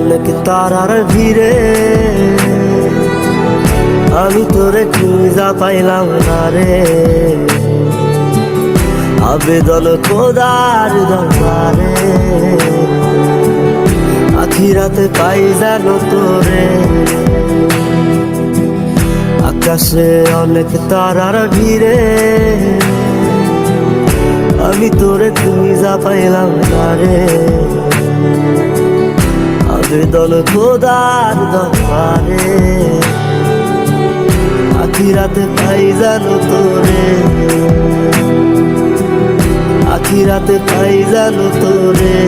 অনেক তারার ভিড়ে আমি তোরে খুঁজা পাইলাম না রে। আবেদন খোদার দরবারে আখিরাতে পাই জানো তোরে। আকাশে অনেক তারার ভিড়ে আমি তোরে খুঁজা পাইলাম না রে। আবেদন খোদার দরবারে আখিরাতে পাই জানো তোরে। আখিরাতে পাই জানো তোরে।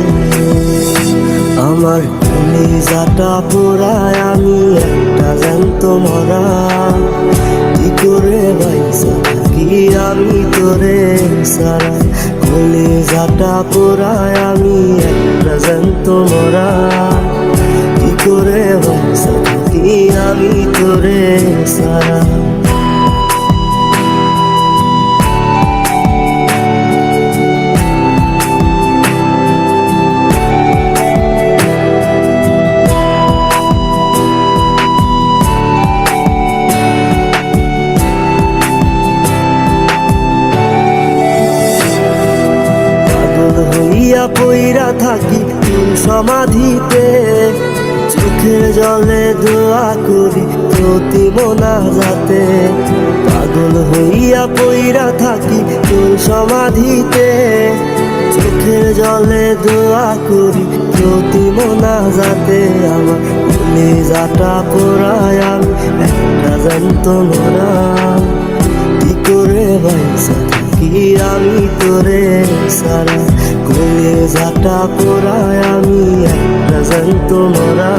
আমার কলিজাটা পোড়ায় আমি একটা জ্যান্ত মরা। কি করে বাইসা থাকি আমি তোরে সারা। কলিজাটা পোড়ায় আমি একটা জ্যান্ত মরা। কি করে বাইসা থাকি আমি তোরে সারা। পইরা থাকি তোর সমাধিতে চোখের জলে দোয়া করি প্রতি মোনাজাতে। পাগল হইয়া পইরা থাকি তোর সমাধিতে চোখের জলে দোয়া করি প্রতি মোনাজাতে। আমার কলিজাটা পোড়ায় আমি একটা জ্যান্ত মরা। কি করে বাইসা থাকি আমি তোরে সারা। কলিজাটা পোড়ায় আমি একটা জ্যান্ত মরা।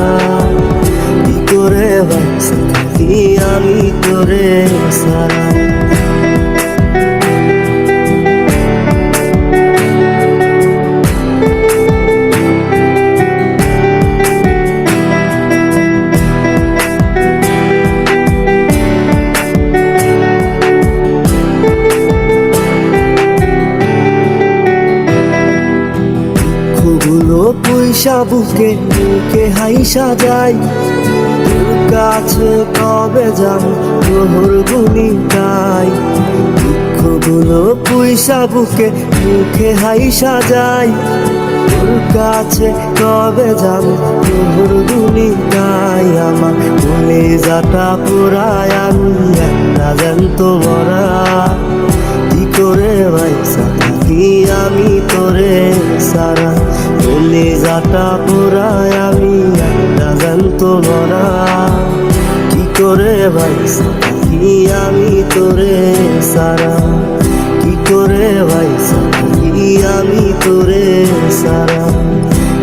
কি করে বাইসা থাকি আমি তোরে সারা। পয়সা বুকে বুকে হাইসা যাই তোর কাছে কবে যাব তোর গুলি গাই। দুঃখগুলো পয়সা বুকে বুকে হাইসা যাই তোর কাছে কবে যাব তোর গুলি গাই। আমার কলিজাটা পোড়ায় আমি একটা জ্যান্ত মরা। কি করে বাইসা থাকি আমি তোরে সারা। কলিজাটা পোড়ায় আমি একটা জ্যান্ত মরা। কি করে বাইসা থাকি আমি তোরে সারা। কি করে বাইসা থাকি আমি তোরে সারা।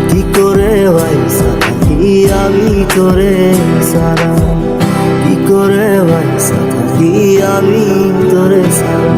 কি করে বাইসা থাকি আমি তোরে সারা। কি করে বাইসা থাকি আমি তোরে সারা।